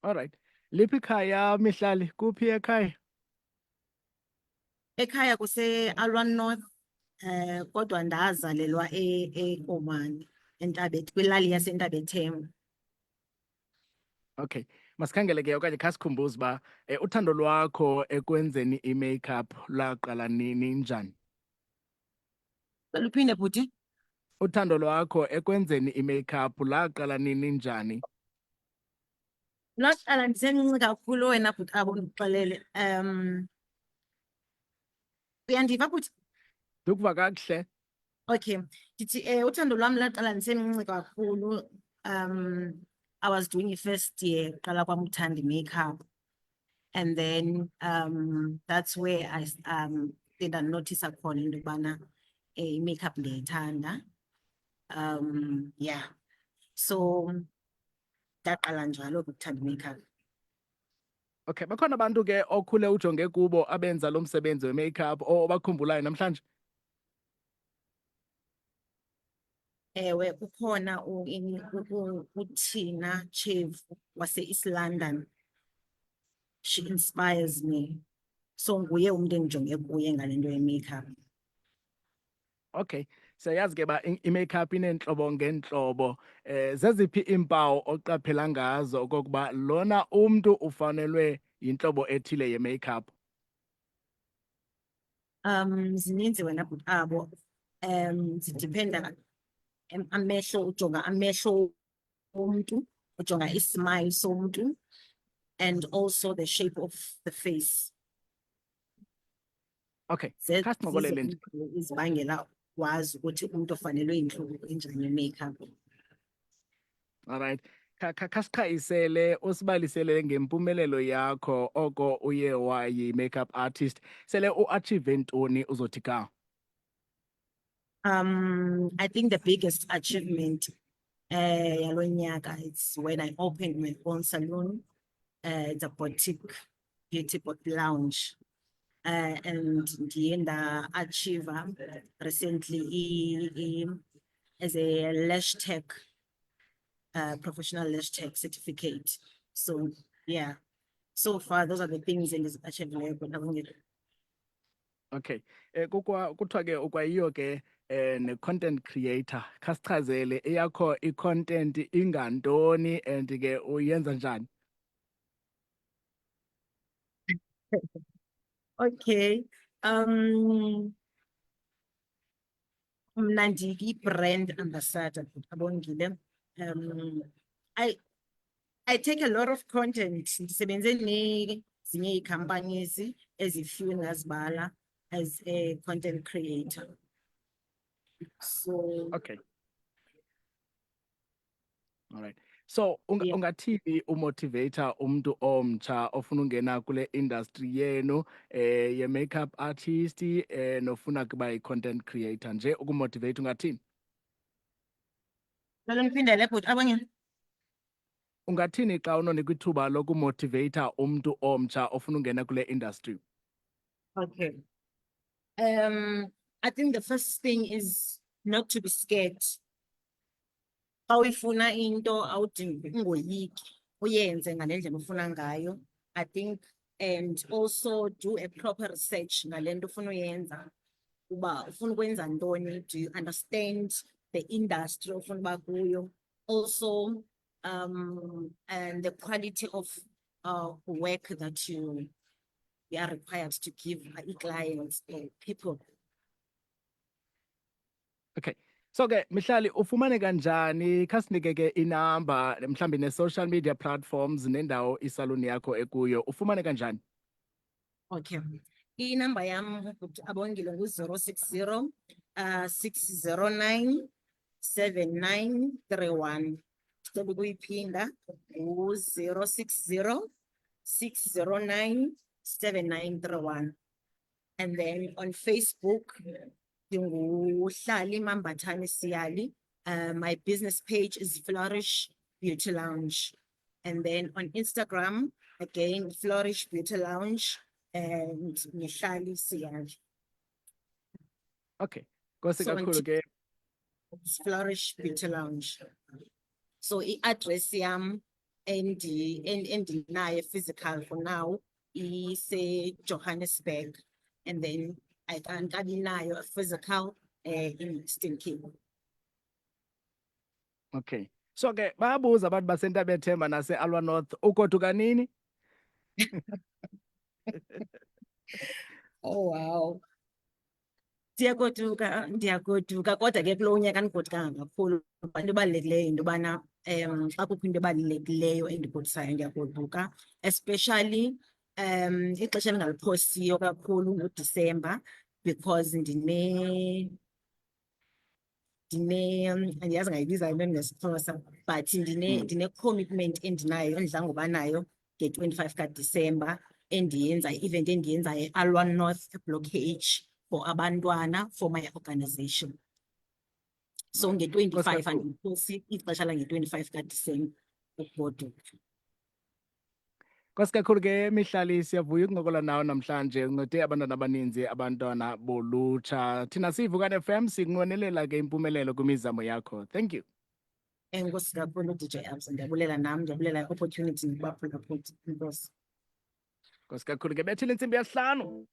All right. Liphi khaya Mihlali? Kuphi ekhaya? Ekhaya kuse-Alwan North, kodwa ndazalelwa eKomani, kwilali yaseNtabethemba. Okay. Masikhangele ke okanye khasikhumbuze uba uthando lwakho ekwenzeni i-makeup laqala nini njani? Luphinde bhuti. Uthando lwakho ekwenzeni i-makeup laqala nini njani? Lwaqala ndisemncinci kakhulu, wena bhuti abo ndixelele. Uyandiva bhuti? Ndikuva kakuhle. Okay, ndithi uthando lwam laqala ndisemncinci kakhulu. I was doing i-first year qala kwam uthanda i-makeup, and then that's where I ndanothisa khona into yokubana i-makeup ndiyayithanda. Yeah, so ndaqala njalo ukuthanda i-makeup. Okay, bakhona abantu ke okhule ujonge kubo abenza lo msebenzi we-makeup obakhumbulayo namhlanje? Ewe, ukhona uThina Chevu wase-East London. She inspires me. So nguye umuntu endijonge kuye ngale nto ye-makeup. Okay, siyayazi ke ba i-makeup ineentlobo ngeentlobo. Zeziphi iimpawu oqaphela ngazo okokuba lona umntu ufanelwe yintlobo ethile ye-makeup? Zininzi wena bhuti abo. Zidipenda amehlo, ujonga amehlo omntu, ujonga ismile somntu, and also the shape of the face. Okay, Zizo khasincokole nje. izibangela wazi ukuthi umuntu ofanelwe yintlobo enjani ye-makeup. All right. Khasichayisele usibalisele ngempumelelo yakho oko uye wayi-makeup artist. Sele uachieve ntoni uzothi ka? I think the biggest achievement yalo nyaka is when I opened my own salon. It's a boutique beauty lounge. And ndiye achieve recently as a lash tech, professional lash tech certificate. So yeah, so far those are the things in this achievement. Okay. Kuthiwa ke ukwayiyo ke ne-content creator. Khasichazele eyakho i-content ingantoni and ke uyenza njani? Okay. Mna ndiyi-brand ambassador, abongile. I take a lot of content. Ndisebenze nezinye ii-companies ezifew ngazibala as a content creator. So Okay. All right. So yeah. ungathini umotivator umuntu omtsha ofuna ungena kule industry yenu ye-makeup artist nofuna kuba yi-content creator nje ukumotivate ungathini? Lalo ndiphindele bhuti abongile. Ungathini xa unonikwa ithuba lokumotivator umuntu omtsha ofuna ungena kule industry? Okay. I think the first thing is not to be scared. Xa uyifuna into awudingi ungoyiki, uyenze ngale ndlela ufuna ngayo. I think, and also do a proper research ngale nto ufuna uyenza. Uba ufuna ukwenza ntoni, do you understand the industry ofuna uba kuyo? Also, and the quality of work that you are required to give clients or people. Okay. So ke Mihlali ufumane kanjani? Khasinike ke inamba mhlambi ne-social media platforms nendawo isaluni yakho ekuyo. Ufumane kanjani? Okay. Inamba yam abongile ngu-060 609 7931. Ndicela ukuyiphinda ngu-060 609 7931. And then on Facebook, Mihlali Siyali. My business page is Flourish Beauty Lounge. And then on Instagram, again, Flourish Beauty Lounge and Mihlali Siyali. Okay. Nkosi So kakhulu ke. it's Flourish Beauty Lounge. So i-address yam endinayo physical for now ise-Johannesburg, and then ayikabi nayo physical in Eastern Cape. Okay. So ke bayabuza abantu baseNtabethemba nase-Alwa North ugoduka nini? Oh wow. Ndiyagoduka kodwa ke kulo nyaka andigodukanga kakhulu. But into ebalulekileyo yinto yobana xa kukho into ebalulekileyo endigodisayo ndiyagoduka, especially ixesha endingaliphosiyo kakhulu nguDisemba, because andiyazi ngayibiza into ngesiXhosa, but ndine-commitment endinayo endidla ngoba nayo nge-25 kaDisemba endiyenza, i-event endiyenzayo e-Alwa North Block H for abantwana for my organization. So nge-25 andiyiphosi ixesha lange-25 kaDisemba ukugoduka. Nkosi kakhulu ke Mihlali, siyavuya ukuncokola nawe namhlanje. Uncede abantwana abaninzi, abantwana bolutsha. Thina siyiVukani FM sikunqwenelela ke impumelelo kwimizamo yakho. Thank you. Enkosi kakhulu DJ Abza, ndiyabulela nam, ndiyabulela i-opportunity ndibaphulaphula. Enkosi. Nkosi kakhulu ke bethile intsimbi yesihlanu.